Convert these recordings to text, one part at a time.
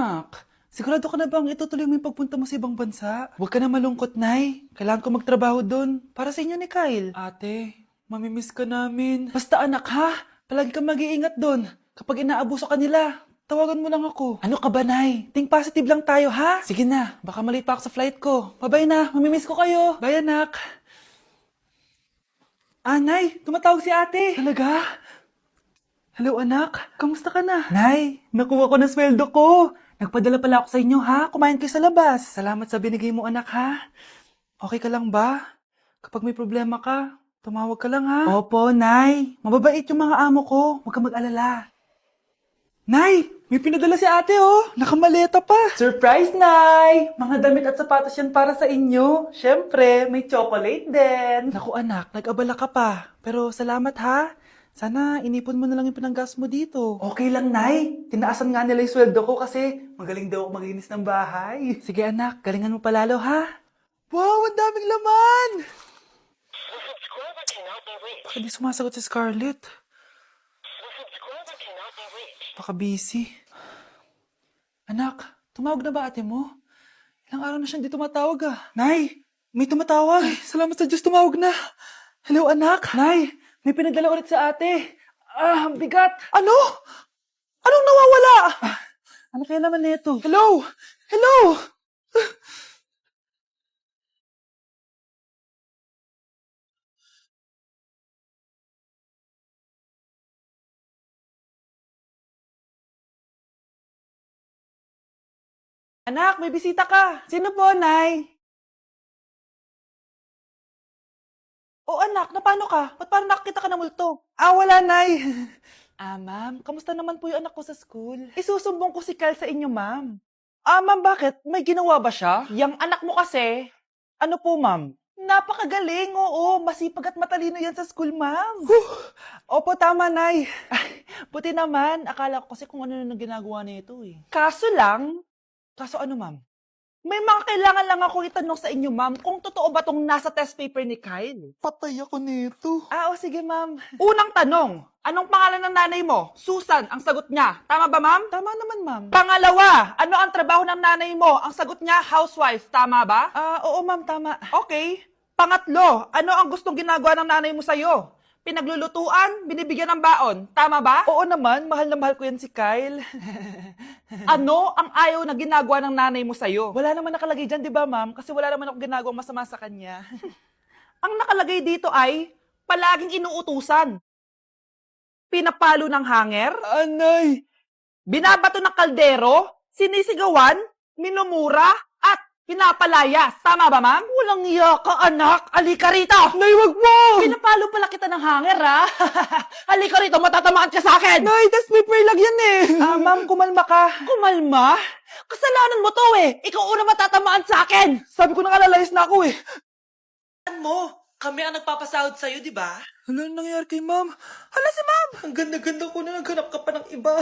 Anak, sigurado ka na bang itutuloy mo yung pagpunta mo sa ibang bansa? Huwag ka na malungkot, Nay. Kailangan ko magtrabaho doon para sa inyo ni Kyle. Ate, mamimiss ka namin. Basta anak ha, palagi ka mag-iingat doon. Kapag inaabuso ka nila, tawagan mo lang ako. Ano ka ba, Nay? Think positive lang tayo, ha? Sige na, baka malate pa ako sa flight ko. Bye-bye na, mamimiss ko kayo. Bye, anak. Nay, tumatawag si ate. Talaga? Hello anak, kamusta ka na? Nay, nakuha ko na sweldo ko. Nagpadala pala ako sa inyo ha, kumain kayo sa labas. Salamat sa binigay mo anak ha. Okay ka lang ba? Kapag may problema ka, tumawag ka lang ha. Opo, Nay. Mababait yung mga amo ko. Huwag ka mag-alala. Nay, may pinadala si ate oh. Nakamaleta pa. Surprise, Nay! Mga damit at sapatos yan para sa inyo. Siyempre, may chocolate din. Naku anak, nag-abala ka pa. Pero salamat ha. Sana inipon mo na lang yung pinanggas mo dito. Okay lang, Nay. Tinaasan nga nila yung sweldo ko kasi magaling daw ako maglinis ng bahay. Sige anak, galingan mo palalo ha. Wow, ang daming laman! Baka di sumasagot si Scarlett. Baka busy. Anak, tumawag na ba ate mo? Ilang araw na siyang di tumatawag ah. Nay, may tumatawag. Ay, salamat sa Diyos tumawag na. Hello anak. Nay, may pinadala ulit sa ate. Ang bigat. Ano? Anong nawawala? Ano kaya naman nito? Hello? Hello? Anak, may bisita ka. Sino po, Nay? O anak, na paano ka? Ba't parang nakakita ka ng multo? Wala, Nay. Ma'am, kamusta naman po yung anak ko sa school? Isusumbong ko si Kyle sa inyo, ma'am. Ma'am, bakit? May ginawa ba siya? Yang anak mo kasi. Ano po, ma'am? Napakagaling, oo. Masipag at matalino yan sa school, ma'am. Opo, tama, Nay. Ay, buti naman. Akala ko kasi kung ano na ginagawa nito eh. Kaso ano, ma'am? May mga kailangan lang ako itanong sa inyo, ma'am, kung totoo ba tong nasa test paper ni Kyle? Patay ako nito. O sige, ma'am. Unang tanong, anong pangalan ng nanay mo? Susan, ang sagot niya. Tama ba, ma'am? Tama naman, ma'am. Pangalawa, ano ang trabaho ng nanay mo? Ang sagot niya, housewife. Tama ba? Oo, ma'am, tama. Okay. Pangatlo, ano ang gustong ginagawa ng nanay mo sa'yo? Pinaglulutuan, binibigyan ng baon. Tama ba? Oo naman, mahal na mahal ko yan si Kyle. Ano ang ayaw na ginagawa ng nanay mo sa'yo? Wala naman nakalagay dyan, di ba ma'am? Kasi wala naman ako ginagawang masama sa kanya. Ang nakalagay dito ay, palaging inuutusan. Pinapalo ng hanger. Anay! Binabato ng kaldero, sinisigawan, minumura, at pinapalayas. Tama ba, ma'am? Walang iya ka, anak. Halika rito. Nay, wag mo! Pinapalo pala kita ng hanger, ha? Halika rito, matatamaan ka sa akin. Nay, that's my prayer lang yan eh. Ma'am, kumalma ka. Kumalma? Kasalanan mo to eh. Ikaw una matatamaan sa akin. Sabi ko na lalayas na ako eh. Mo, kami ang nagpapasahod sa'yo, di ba? Ano nangyayari kay ma'am? Hala si ma'am! Ang ganda-ganda ko na naghanap ka pa ng iba.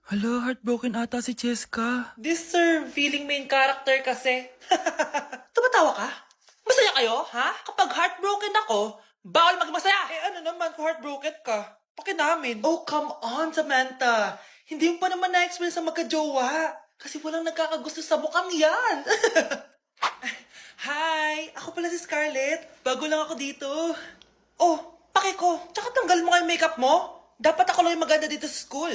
Hala, heartbroken ata si Cheska. This sir, feeling main character kasi. Tumatawa ka? Masaya kayo, ha? Kapag heartbroken ako, bawal magmasaya. Ano naman kung heartbroken ka? Pakinamin. Oh, come on, Samantha. Hindi mo pa naman na-experience ang magka-jowa. Kasi walang nagkakagusto sa mukhang yan. Hi! Ako pala si Scarlett. Bago lang ako dito. Oh, pake ko. Tsaka tanggal mo nga yung makeup mo. Dapat ako lang yung maganda dito sa school.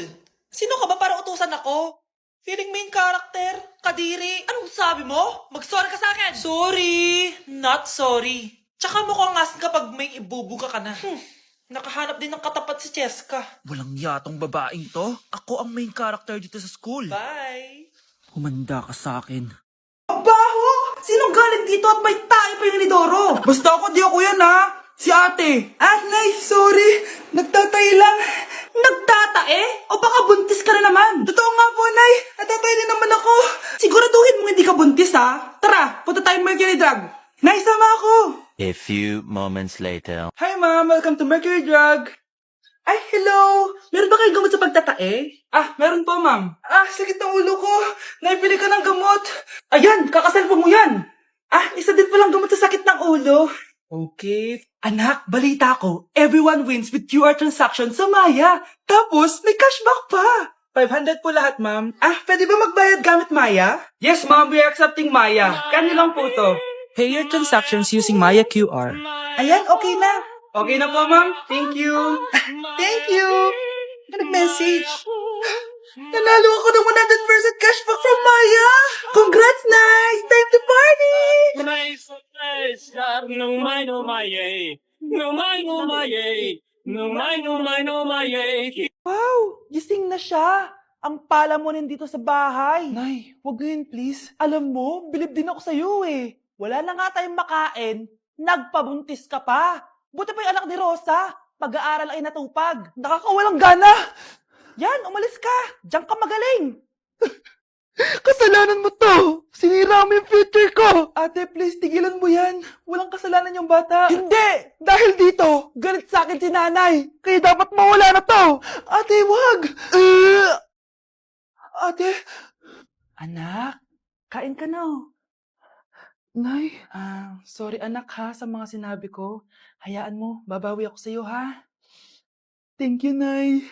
Sino ka ba para utusan ako? Feeling main character? Kadiri? Anong sabi mo? Mag-sorry ka sa akin. Sorry! Not sorry. Tsaka mukhang asin kapag may ibubuga ka na. Nakahanap din ng katapat si Cheska. Walang yatong babaeng to. Ako ang main character dito sa school. Bye! Humanda ka sa akin. Baho! Sinong galing dito at may tayo pa yung inidoro? Basta ako, di ako yan ha! Si ate! Nay, sorry! Nagtatay lang! Nagtatae? O baka buntis ka na naman? Totoo nga po, Nay! Natatay din naman ako! Siguraduhin mong hindi ka buntis ha! Tara, punta tayo Mercury Drug! Nay, sama ako! A few moments later. Hi ma'am! Welcome to Mercury Drug! Ay, hello! Meron ba kayong gamot sa pagtatae? Meron po, ma'am. Sakit ng ulo ko. Naipili ka ng gamot. Ayan, kakaselfon mo yan. Isa din palang gamot sa sakit ng ulo. Okay. Anak, balita ko, everyone wins with QR transaction sa Maya. Tapos, may cashback pa. 500 po lahat, ma'am. Pwede ba magbayad gamit Maya? Yes, ma'am, we are accepting Maya. Kanilang po to. Pay your transactions using Maya QR. Ayan, okay na. Okay na po, ma'am. Thank you. Thank you. Nag-message. Nanalo ako ng 100% cashback from Maya. Congrats, nice. Time to party. Wow, gising na siya. Ang pala mo rin dito sa bahay. Nay, wag ganyan please. Alam mo, bilib din ako sa'yo eh. Wala na nga tayong makain, nagpabuntis ka pa. Buti pa yung anak ni Rosa, pag-aaral ay natupag. Nakakawalang gana. Yan, umalis ka. Diyan ka magaling. Kasalanan mo to. Sinira mo yung future ko. Ate, please, tigilan mo yan. Walang kasalanan yung bata. Hindi! Dahil dito, galit sa akin si nanay. Kaya dapat mawala na to. Ate, wag. Ate. Anak, kain ka na. Nay, sorry anak ha sa mga sinabi ko. Hayaan mo, babawi ako sa'yo ha. Thank you, Nay.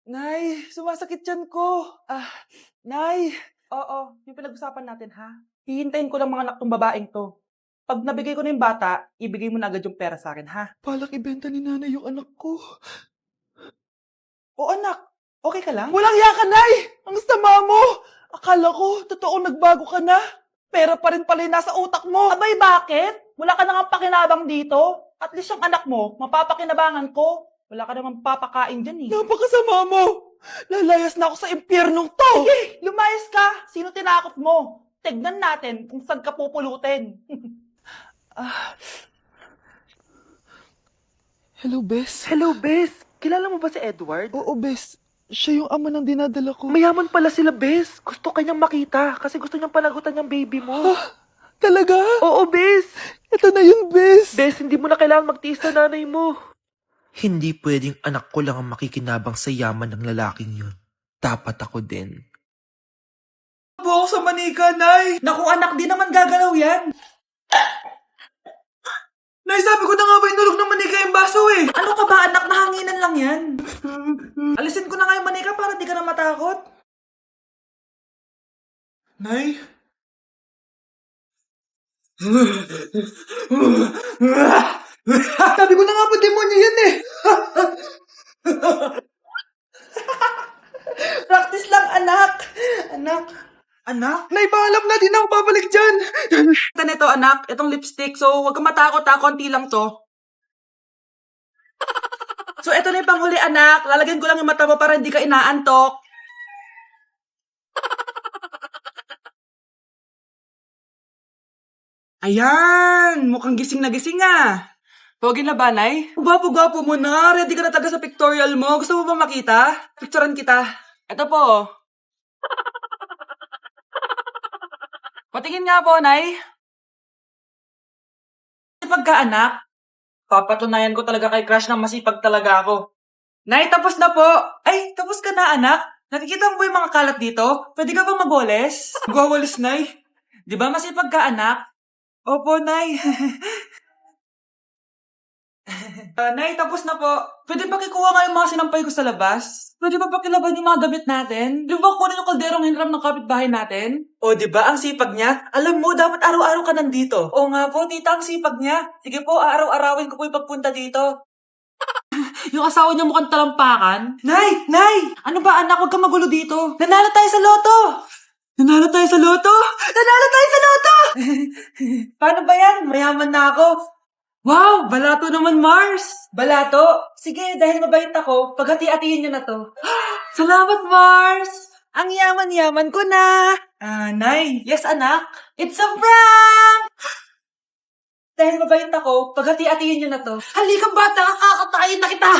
Nay, sumasakit yan ko. Nay. Oo, yung pinag-usapan natin ha. Hihintayin ko lang mga anak tong babaeng to. Pag nabigay ko na yung bata, ibigay mo na agad yung pera sa akin ha. Palak ibenta ni nanay yung anak ko. O anak, okay ka lang? Walang iya ka, Nay! Ang sama mo! Akala ko, totoo nagbago ka na. Pera pa rin pala yung nasa utak mo. Abay, bakit? Wala ka nang pakinabang dito. At least yung anak mo, mapapakinabangan ko. Wala ka namang papakain dyan eh. Napakasama mo! Lalayas na ako sa impyernong to! Sige, lumayas ka! Sino tinakot mo? Tignan natin kung saan ka pupulutin. Hello, Bes. Hello, Bes. Kilala mo ba si Edward? Oo, Bes. Siya yung ama ng dinadala ko. Mayaman pala sila, Bes. Gusto kanyang makita kasi gusto niyang panagutan yung baby mo. Talaga? Oo, Bes. Ito na yun, Bes. Bes, hindi mo na kailangan magtiis na nanay mo. Hindi pwedeng anak ko lang ang makikinabang sa yaman ng lalaking yun. Dapat ako din. Po ako sa manika, Nay. Naku, anak, di naman gagalaw yan. Nay, sabi ko na nga ba inulog ng manika yung baso eh. Ano ka ba, anak? Nahanginan lang yan. Alisin ko na nga yung manika para di ka na matakot. Nay? Sabi ko na nga po, demonyo yan eh. Practice lang, anak. Anak? Nay, paalam na, di na ako babalik dyan. Ganito, anak, itong lipstick. So, huwag kang matakot ha, konti lang to. So, ito na yung panghuli, anak. Lalagyan ko lang yung mata mo para hindi ka inaantok. Ayan! Mukhang gising na gising ah. Pogi na ba, Nay? Gwapo-gwapo mo na. Ready ka na taga sa pictorial mo. Gusto mo ba makita? Picturean kita. Ito po. Patingin nga po, Nay. Masipag ka, anak. Papatunayan ko talaga kay Crush na masipag talaga ako. Nay, tapos na po. Ay, tapos ka na, anak. Nakikita mo ba yung mga kalat dito? Pwede ka bang magwalis? Magwawalis, Nay. Di ba masipag ka, anak? Opo, Nay. Nay, tapos na po. Pwede ba kikuha nga yung mga sinampay ko sa labas? Pwede ba pakilaban yung mga damit natin? Di ba kunin yung kalderong hinram ng kapitbahay natin? O, di ba ang sipag niya? Alam mo, dapat araw-araw ka nandito. O nga po, tita, ang sipag niya. Sige po, araw-arawin ko po yung pagpunta dito. Yung asawa niya mukhang talampakan. Nay! Nay! Ano ba, anak? Huwag kang magulo dito. Nanalo tayo sa loto! Nanalo tayo sa loto! Nanalo tayo sa loto! Paano ba yan? Mayaman na ako. Wow! Balato naman, Mars! Balato? Sige, dahil mabait ako, paghati-hatiin niyo na to. Salamat, Mars! Ang yaman-yaman ko na! Nay. Yes, anak? It's a prank! Dahil mabait ako, paghati-hatiin niyo na to. Halika, bata! Kakatayin na kita!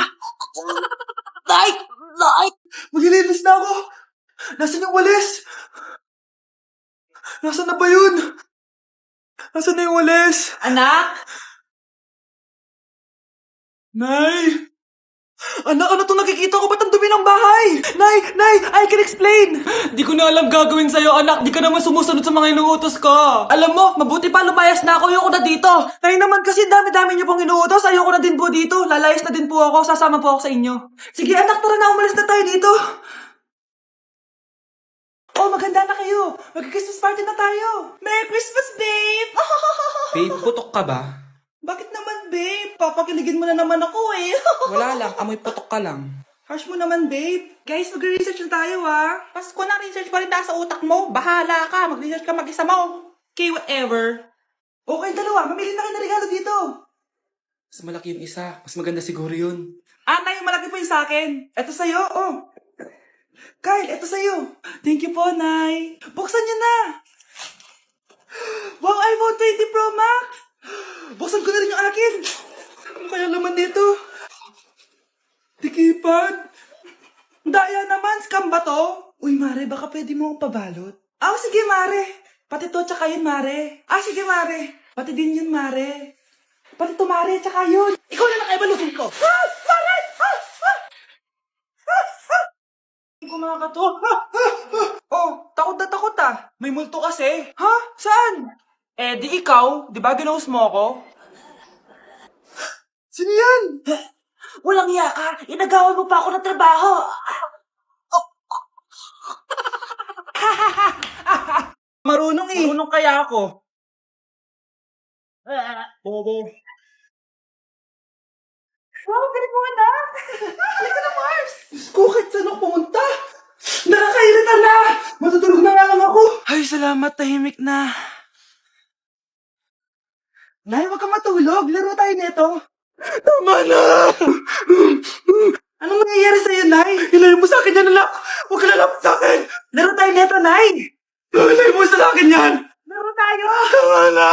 Nay! Nay! Maglilinis na ako! Nasaan yung walis? Nasaan na ba yun? Nasaan na yung walis? Anak? Nay! Anak, ano to nakikita ko? Ba't ang dumi ng bahay? Nay! I can explain! Di ko na alam gagawin sa'yo, anak. Di ka naman sumusunod sa mga inuutos ko. Alam mo, mabuti pa lumayas na ako. Ayoko na dito. Nay naman kasi dami-dami niyo pong inuutos. Ayoko na din po dito. Lalayas na din po ako. Sasama po ako sa inyo. Sige, anak, tara na. Umalis na tayo dito. Oh, maganda na kayo. Mag-Christmas party na tayo. Merry Christmas, babe! Babe, putok ka ba? Bakit naman, babe? Papakiligin mo na naman ako eh. Wala lang, amoy putok ka lang. Harsh mo naman, babe. Guys, mag-research na tayo, Pasko na research pa rin nasa utak mo. Bahala ka. Mag-research ka mag-isa mo. Okay, whatever. Okay, dalawa. Mamili na kayo ng regalo dito. Mas malaki yung isa. Mas maganda siguro yun. Nay, malaki po yung sa akin. Ito sa'yo, oh. Kyle, ito sa'yo. Thank you po, Nay. Buksan niyo na. Wow, iPhone 20 Pro Max. Buksan ko na rin yung akin. Ano kaya laman dito? Tikipad. Daya naman, scam ba to? Uy, Mare, baka pwede mo akong pabalot. Sige, Mare. Pati to, tsaka yun, Mare. Sige, Mare. Pati din yun, Mare. Pati to, Mare, tsaka yun. Ikaw na lang ay balutin ko. Mare! Hindi ko makakato. Oh, takot na takot May multo kasi. Ha? Saan? Di ikaw. Di ba ginose mo ako? Sino yan? Walang iya ka. Inagawan mo pa ako ng trabaho. Marunong eh. Marunong kaya ako. Bobo. Wow, galing mo na. Halika na, Mars. Diyos ko, kahit saan ako pumunta. Nakakairita na. Matutulog na nga lang ako. Ay, salamat. Tahimik na. Nay, wag kang matulog. Laro tayo nito. Tama na. Anong nangyayari sa'yo, Nay? Ilayo mo sa akin yan, anak. Huwag ka lalapit sa akin. Laro tayo nito, Nay. Ilayo mo sa akin yan. Laro tayo. Tama na.